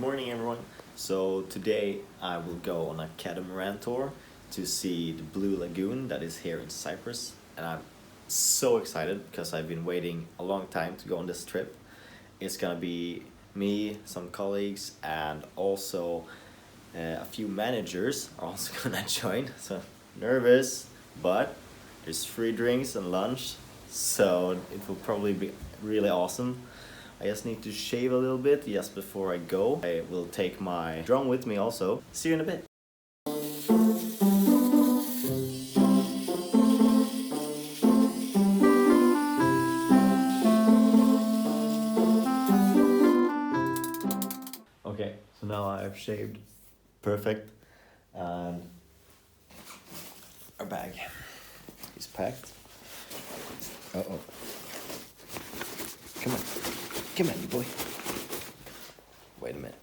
morning everyone. So today I will go on a catamaran tour to see the Blue Lagoon that is here in Cyprus, and I'm so excited because I've been waiting a long time to go on this trip. It's gonna be me, some colleagues, and also a few managers are also gonna join. So nervous, but there's free drinks and lunch, so it will probably be really awesome. I just need to shave a little bit just before I go. I will take my drone with me also. See you in a bit. Okay, so now I've shaved. Perfect. And our bag is packed. Uh-oh. Come on. Come on, you boy. Wait a minute.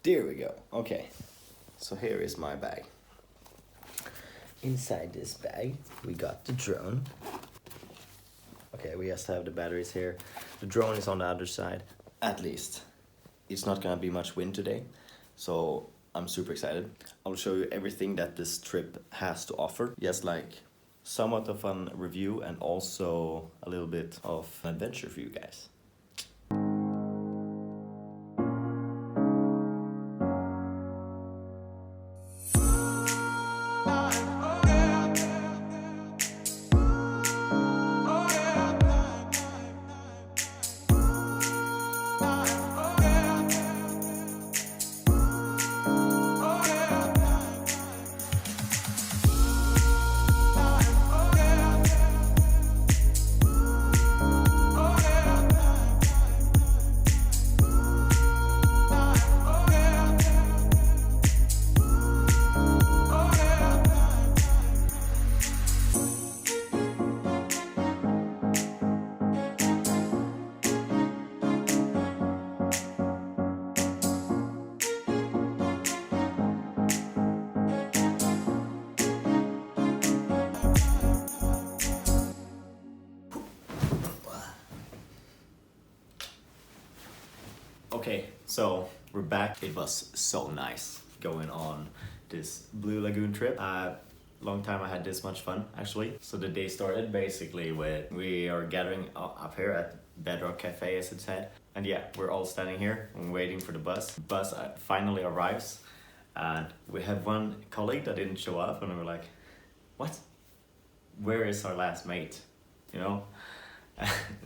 There we go. Okay. So here is my bag. Inside this bag, we got the drone. Okay, we just have the batteries here. The drone is on the other side. At least. It's not gonna be much wind today, so I'm super excited. I'll show you everything that this trip has to offer. Just like somewhat of a review and also a little bit of an adventure for you guys. Okay, so we're back. It was so nice going on this Blue Lagoon trip. Long time I had this much fun actually. So the day started basically with we are gathering up here at Bedrock Cafe, as it said. And yeah, we're all standing here and waiting for the bus. The bus finally arrives, and we have one colleague that didn't show up, and we're like, what? Where is our last mate? You know?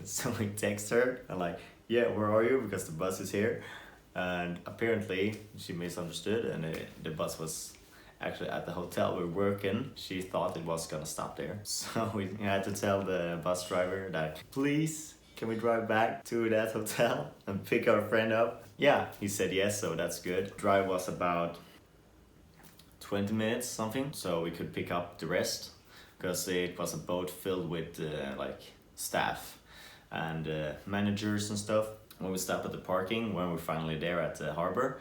So we text her and like, yeah, where are you? Because the bus is here. And apparently she misunderstood, and the bus was actually at the hotel we're working. She thought it was gonna stop there. So we had to tell the bus driver that, please, can we drive back to that hotel and pick our friend up? Yeah, he said yes, so that's good. Drive was about 20 minutes something, so we could pick up the rest, because it was a boat filled with like staff and managers and stuff. When we stopped at the parking, when we're finally there at the harbor,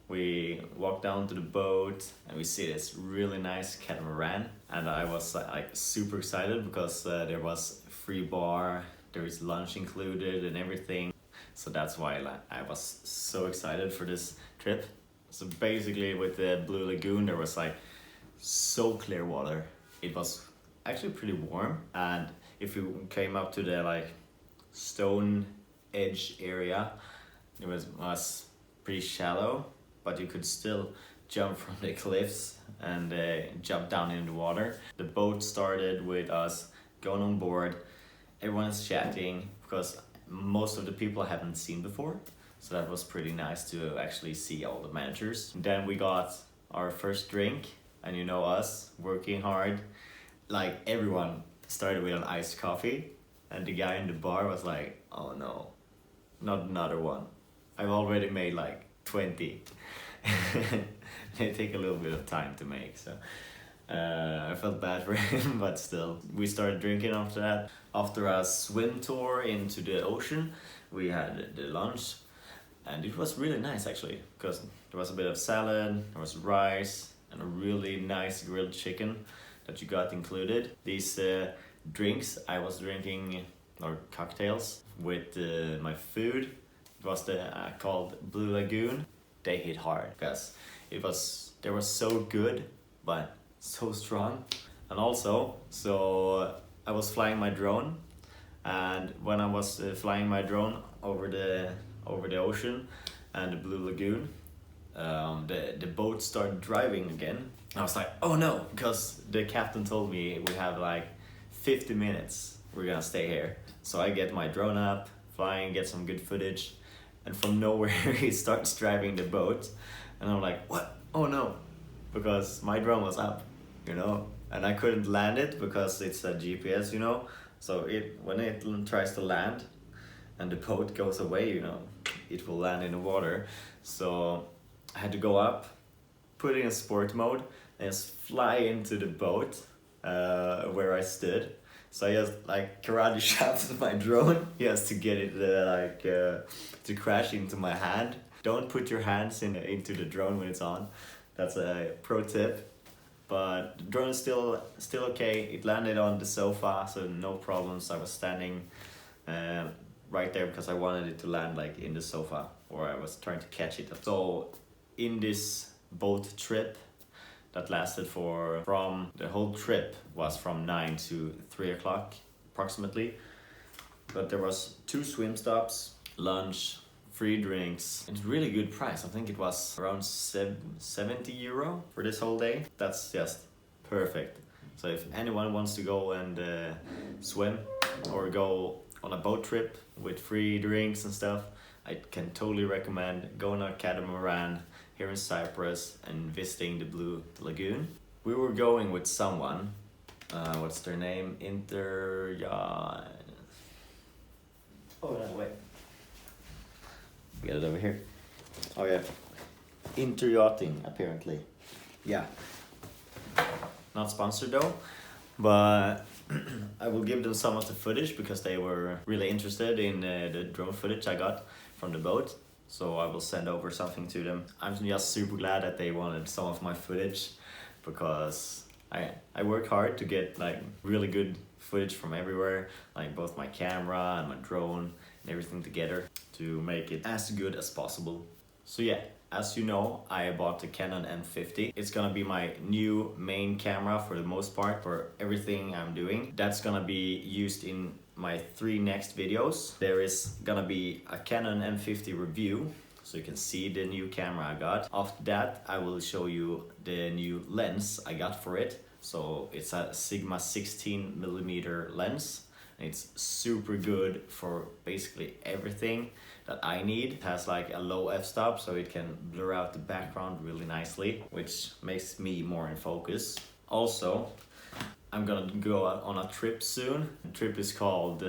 we walked down to the boat and we see this really nice catamaran, and I was like super excited because there was free bar, there is lunch included and everything. So that's why I was so excited for this trip. So basically with the Blue Lagoon there was like so clear water. It was actually pretty warm, and if you came up to the like stone edge area, it was pretty shallow, but you could still jump from the cliffs and jump down in the water. The boat started with us going on board. Everyone is chatting because most of the people I haven't seen before, so that was pretty nice to actually see all the managers. Then we got our first drink, and you know us, working hard. Like everyone started with an iced coffee, and the guy in the bar was like, oh no, not another one. I've already made like 20. They take a little bit of time to make, so I felt bad for him, but still. We started drinking after that. After a swim tour into the ocean, we had the lunch, and it was really nice actually, because there was a bit of salad, there was rice, and a really nice grilled chicken that you got included. These drinks I was drinking, or cocktails, with my food. It was the called Blue Lagoon. They hit hard because they were so good but so strong. And also, so I was flying my drone, and when I was flying my drone over the ocean and the Blue Lagoon, the boat started driving again. I was like, oh no, because the captain told me we have like 50 minutes, we're gonna stay here. So I get my drone up, flying, get some good footage, and from nowhere he starts driving the boat, and I'm like, what? Oh no, because my drone was up, you know, and I couldn't land it because it's a GPS, you know, so when it tries to land and the boat goes away, you know, it will land in the water. So I had to go up, put it in sport mode, and just fly into the boat where I stood. So I just like karate chopped my drone just to get it to crash into my hand. Don't put your hands into the drone when it's on. That's a pro tip. But the drone is still okay. It landed on the sofa, so no problems. I was standing right there because I wanted it to land like in the sofa, or I was trying to catch it. So in this boat trip that lasted from the whole trip was from 9 to 3 o'clock approximately, but there was 2 swim stops, lunch, free drinks. It's really good price. I think it was around 70 euro for this whole day. That's just perfect. So if anyone wants to go and swim or go on a boat trip with free drinks and stuff, I can totally recommend going on a Catamaran here in Cyprus and visiting the Blue Lagoon. We were going with someone, what's their name? Oh no, wait. Get it over here. Oh yeah. Yachting, apparently. Yeah. Not sponsored though, but I will give them some of the footage because they were really interested in the drone footage I got from the boat. So I will send over something to them. I'm just super glad that they wanted some of my footage, because I work hard to get like really good footage from everywhere, like both my camera and my drone and everything together to make it as good as possible. So yeah, as you know, I bought the Canon M50. It's gonna be my new main camera for the most part for everything I'm doing. That's gonna be used in my 3 next videos. There is gonna be a Canon M50 review, so you can see the new camera I got. After that, I will show you the new lens I got for it. So it's a Sigma 16mm lens. It's super good for basically everything that I need. It has like a low f-stop, so it can blur out the background really nicely, which makes me more in focus. Also, I'm gonna go on a trip soon. The trip is called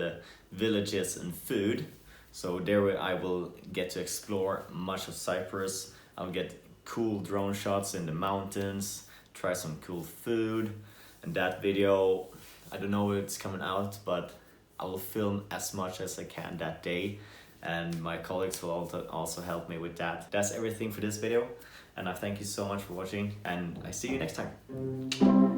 Villages and Food. So there I will get to explore much of Cyprus. I'll get cool drone shots in the mountains, try some cool food. And that video, I don't know if it's coming out, but I will film as much as I can that day, and my colleagues will also help me with that. That's everything for this video, and I thank you so much for watching, and I see you next time.